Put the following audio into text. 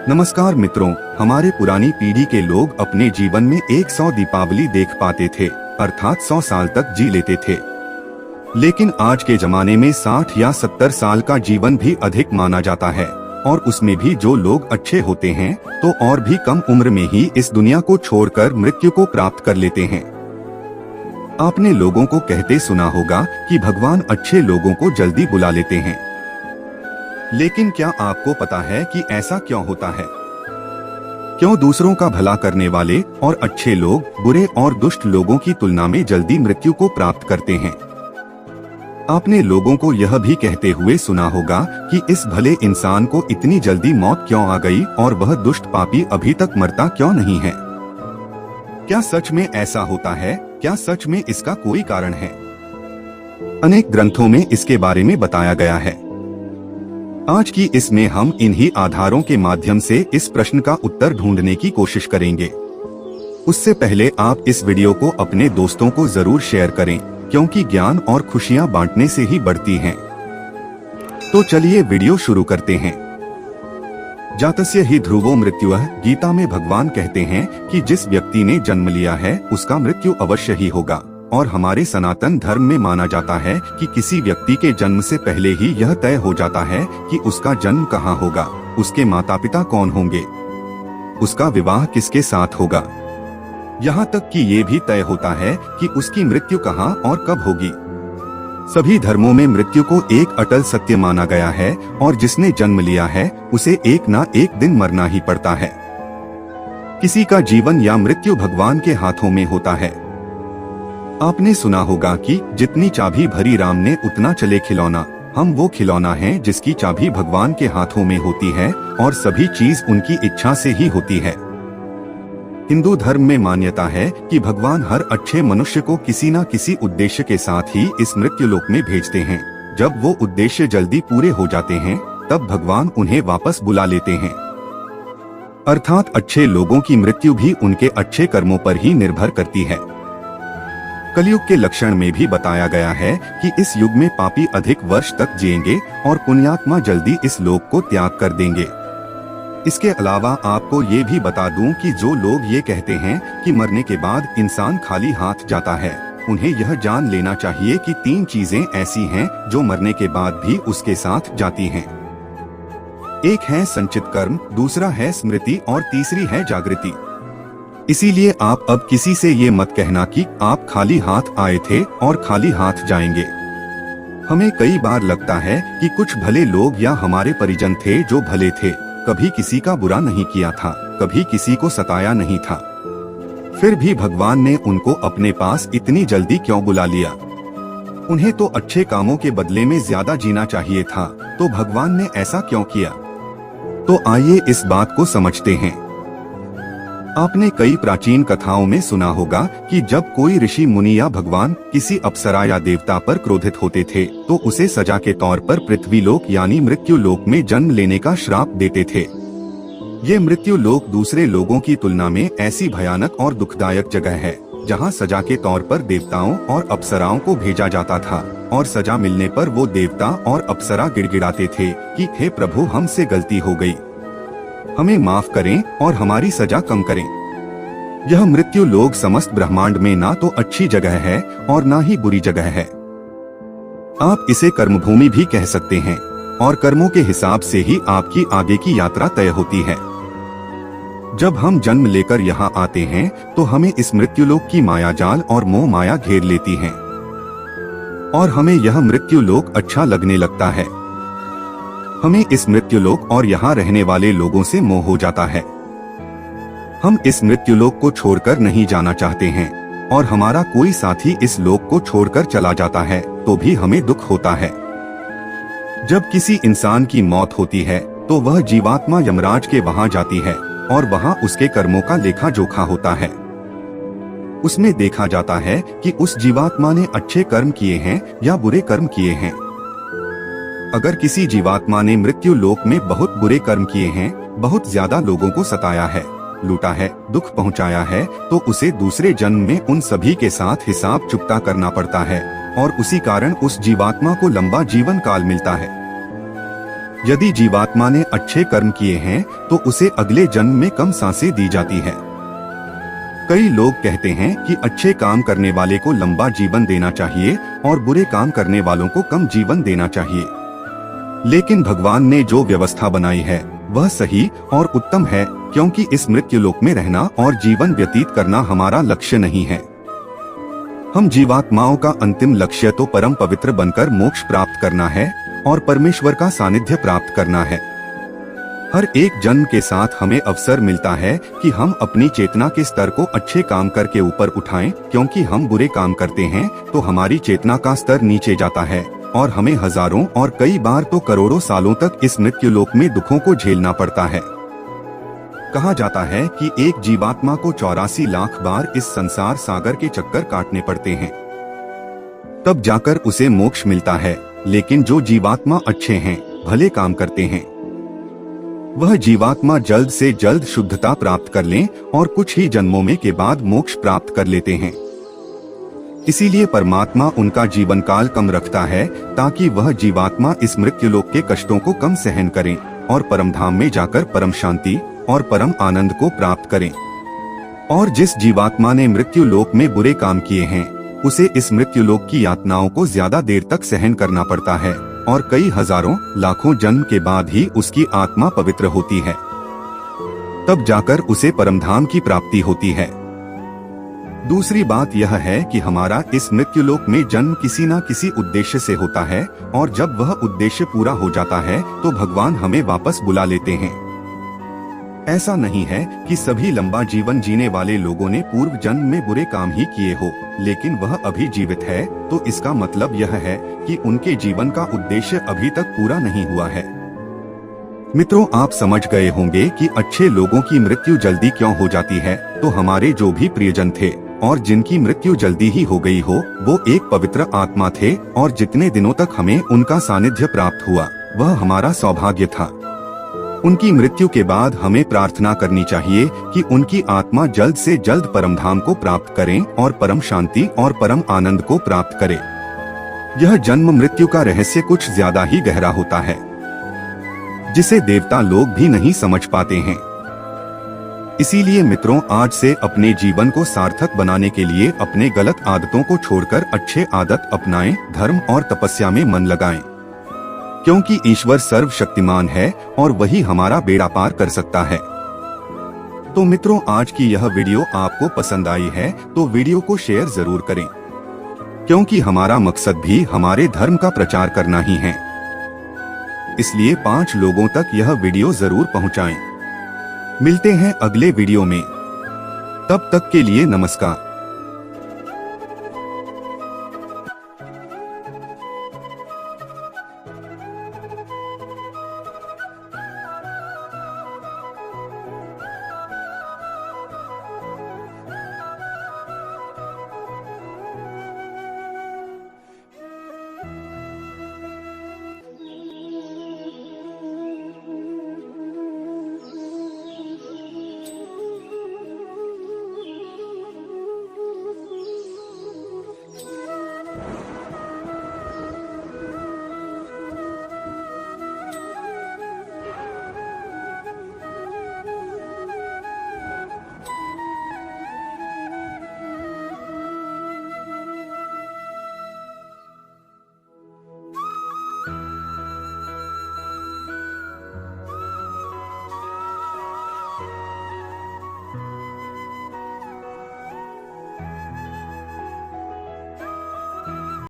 नमस्कार मित्रों, हमारे पुरानी पीढ़ी के लोग अपने जीवन में 100 दीपावली देख पाते थे, अर्थात 100 साल तक जी लेते थे। लेकिन आज के जमाने में 60 या 70 साल का जीवन भी अधिक माना जाता है, और उसमें भी जो लोग अच्छे होते हैं तो और भी कम उम्र में ही इस दुनिया को छोड़कर मृत्यु को प्राप्त कर लेते हैं। आपने लोगों को कहते सुना होगा कि भगवान अच्छे लोगों को जल्दी बुला लेते हैं। लेकिन क्या आपको पता है कि ऐसा क्यों होता है? क्यों दूसरों का भला करने वाले और अच्छे लोग बुरे और दुष्ट लोगों की तुलना में जल्दी मृत्यु को प्राप्त करते हैं? आपने लोगों को यह भी कहते हुए सुना होगा कि इस भले इंसान को इतनी जल्दी मौत क्यों आ गई और वह दुष्ट पापी अभी तक मरता क्यों नहीं है। क्या सच में ऐसा होता है? क्या सच में इसका कोई कारण है? अनेक ग्रंथों में इसके बारे में बताया गया है। आज की इसमें हम इन्हीं आधारों के माध्यम से इस प्रश्न का उत्तर ढूंढने की कोशिश करेंगे। उससे पहले आप इस वीडियो को अपने दोस्तों को जरूर शेयर करें, क्योंकि ज्ञान और खुशियां बांटने से ही बढ़ती हैं। तो चलिए वीडियो शुरू करते हैं। जातस्य ही ध्रुवो मृत्युः, गीता में भगवान कहते हैं कि जिस व्यक्ति ने जन्म लिया है उसका मृत्यु अवश्य ही होगा। और हमारे सनातन धर्म में माना जाता है कि किसी व्यक्ति के जन्म से पहले ही यह तय हो जाता है कि उसका जन्म कहाँ होगा, उसके माता पिता कौन होंगे, उसका विवाह किसके साथ होगा। यहाँ तक कि ये भी तय होता है कि उसकी मृत्यु कहाँ और कब होगी। सभी धर्मों में मृत्यु को एक अटल सत्य माना गया है, और जिसने जन्म लिया है उसे एक ना एक दिन मरना ही पड़ता है। किसी का जीवन या मृत्यु भगवान के हाथों में होता है। आपने सुना होगा कि जितनी चाबी भरी राम ने उतना चले खिलौना। हम वो खिलौना हैं जिसकी चाबी भगवान के हाथों में होती है, और सभी चीज उनकी इच्छा से ही होती है। हिंदू धर्म में मान्यता है कि भगवान हर अच्छे मनुष्य को किसी न किसी उद्देश्य के साथ ही इस मृत्युलोक में भेजते हैं। जब वो उद्देश्य जल्दी पूरे हो जाते हैं तब भगवान उन्हें वापस बुला लेते हैं। अर्थात अच्छे लोगों की मृत्यु भी उनके अच्छे कर्मों पर ही निर्भर करती है। कलयुग के लक्षण में भी बताया गया है कि इस युग में पापी अधिक वर्ष तक जिएंगे और पुण्यात्मा जल्दी इस लोक को त्याग कर देंगे। इसके अलावा आपको ये भी बता दूं कि जो लोग ये कहते हैं कि मरने के बाद इंसान खाली हाथ जाता है, उन्हें यह जान लेना चाहिए कि 3 चीजें ऐसी हैं जो मरने के बाद भी उसके साथ जाती हैं। एक है संचित कर्म, दूसरा है स्मृति और तीसरी है जागृति। इसीलिए आप अब किसी से ये मत कहना कि आप खाली हाथ आए थे और खाली हाथ जाएंगे। हमें कई बार लगता है कि कुछ भले लोग या हमारे परिजन थे जो भले थे, कभी किसी का बुरा नहीं किया था, कभी किसी को सताया नहीं था, फिर भी भगवान ने उनको अपने पास इतनी जल्दी क्यों बुला लिया। उन्हें तो अच्छे कामों के बदले में ज्यादा जीना चाहिए था, तो भगवान ने ऐसा क्यों किया? तो आइए इस बात को समझते हैं। आपने कई प्राचीन कथाओं में सुना होगा कि जब कोई ऋषि मुनि या भगवान किसी अप्सरा या देवता पर क्रोधित होते थे तो उसे सजा के तौर पर पृथ्वी लोक यानी मृत्यु लोक में जन्म लेने का श्राप देते थे। ये मृत्यु लोक दूसरे लोगों की तुलना में ऐसी भयानक और दुखदायक जगह है जहाँ सजा के तौर पर देवताओं और अप्सराओं को भेजा जाता था, और सजा मिलने पर वो देवता और अप्सरा गिड़गिड़ाते थे कि हे प्रभु, हमसे गलती हो गई, हमें माफ करें और हमारी सजा कम करें। यह मृत्यु लोक समस्त ब्रह्मांड में ना तो अच्छी जगह है और ना ही बुरी जगह है। आप इसे कर्मभूमि भी कह सकते हैं, और कर्मों के हिसाब से ही आपकी आगे की यात्रा तय होती है। जब हम जन्म लेकर यहाँ आते हैं तो हमें इस मृत्युलोक की माया जाल और मोह माया घेर लेती है, और हमें यह मृत्युलोक अच्छा लगने लगता है। हमें इस मृत्युलोक और यहाँ रहने वाले लोगों से मोह हो जाता है। हम इस मृत्युलोक को छोड़कर नहीं जाना चाहते हैं, और हमारा कोई साथी इस लोक को छोड़कर चला जाता है तो भी हमें दुख होता है। जब किसी इंसान की मौत होती है तो वह जीवात्मा यमराज के वहां जाती है, और वहां उसके कर्मों का लेखा जोखा होता है। उसमें देखा जाता है कि उस जीवात्मा ने अच्छे कर्म किए हैं या बुरे कर्म किए हैं। अगर किसी जीवात्मा ने मृत्यु लोक में बहुत बुरे कर्म किए हैं, बहुत ज्यादा लोगों को सताया है, लूटा है, दुख पहुंचाया है, तो उसे दूसरे जन्म में उन सभी के साथ हिसाब चुकता करना पड़ता है, और उसी कारण उस जीवात्मा को लंबा जीवन काल मिलता है। यदि जीवात्मा ने अच्छे कर्म किए हैं तो उसे अगले जन्म में कम सांसें दी जाती है। कई लोग कहते हैं कि अच्छे काम करने वाले को लंबा जीवन देना चाहिए और बुरे काम करने वालों को कम जीवन देना चाहिए। लेकिन भगवान ने जो व्यवस्था बनाई है वह सही और उत्तम है, क्योंकि इस मृत्यु लोक में रहना और जीवन व्यतीत करना हमारा लक्ष्य नहीं है। हम जीवात्माओं का अंतिम लक्ष्य तो परम पवित्र बनकर मोक्ष प्राप्त करना है और परमेश्वर का सानिध्य प्राप्त करना है। हर एक जन्म के साथ हमें अवसर मिलता है कि हम अपनी चेतना के स्तर को अच्छे काम करके ऊपर उठाएं, क्योंकि हम बुरे काम करते हैं तो हमारी चेतना का स्तर नीचे जाता है और हमें हजारों और कई बार तो करोड़ों सालों तक इस मृत्यु लोक में दुखों को झेलना पड़ता है। कहा जाता है कि एक जीवात्मा को 84 लाख बार इस संसार सागर के चक्कर काटने पड़ते हैं, तब जाकर उसे मोक्ष मिलता है। लेकिन जो जीवात्मा अच्छे हैं, भले काम करते हैं, वह जीवात्मा जल्द से जल्द शुद्धता प्राप्त कर लें और कुछ ही जन्मों में के बाद मोक्ष प्राप्त कर लेते हैं। इसीलिए परमात्मा उनका जीवन काल कम रखता है, ताकि वह जीवात्मा इस मृत्यु लोक के कष्टों को कम सहन करें और परम धाम में जाकर परम शांति और परम आनंद को प्राप्त करें। और जिस जीवात्मा ने मृत्यु लोक में बुरे काम किए हैं, उसे इस मृत्यु लोक की यातनाओं को ज्यादा देर तक सहन करना पड़ता है और कई हजारों लाखों जन्म के बाद ही उसकी आत्मा पवित्र होती है, तब जाकर उसे परमधाम की प्राप्ति होती है। दूसरी बात यह है कि हमारा इस मृत्यु लोक में जन्म किसी न किसी उद्देश्य से होता है, और जब वह उद्देश्य पूरा हो जाता है तो भगवान हमें वापस बुला लेते हैं। ऐसा नहीं है कि सभी लंबा जीवन जीने वाले लोगों ने पूर्व जन्म में बुरे काम ही किए हो, लेकिन वह अभी जीवित है तो इसका मतलब यह है कि उनके जीवन का उद्देश्य अभी तक पूरा नहीं हुआ है। मित्रों, आप समझ गए होंगे कि अच्छे लोगों की मृत्यु जल्दी क्यों हो जाती है। तो हमारे जो भी प्रियजन थे और जिनकी मृत्यु जल्दी ही हो गई हो, वो एक पवित्र आत्मा थे और जितने दिनों तक हमें उनका सानिध्य प्राप्त हुआ वह हमारा सौभाग्य था। उनकी मृत्यु के बाद हमें प्रार्थना करनी चाहिए कि उनकी आत्मा जल्द से जल्द परमधाम को प्राप्त करें और परम शांति और परम आनंद को प्राप्त करे। यह जन्म मृत्यु का रहस्य कुछ ज्यादा ही गहरा होता है, जिसे देवता लोग भी नहीं समझ पाते हैं। इसीलिए मित्रों, आज से अपने जीवन को सार्थक बनाने के लिए अपने गलत आदतों को छोड़कर अच्छे आदत अपनाएं, धर्म और तपस्या में मन लगाएं, क्योंकि ईश्वर सर्वशक्तिमान है और वही हमारा बेड़ा पार कर सकता है। तो मित्रों, आज की यह वीडियो आपको पसंद आई है तो वीडियो को शेयर जरूर करें, क्योंकि हमारा मकसद भी हमारे धर्म का प्रचार करना ही है। इसलिए 5 लोगों तक यह वीडियो जरूर पहुंचाएं। मिलते हैं अगले वीडियो में, तब तक के लिए नमस्कार।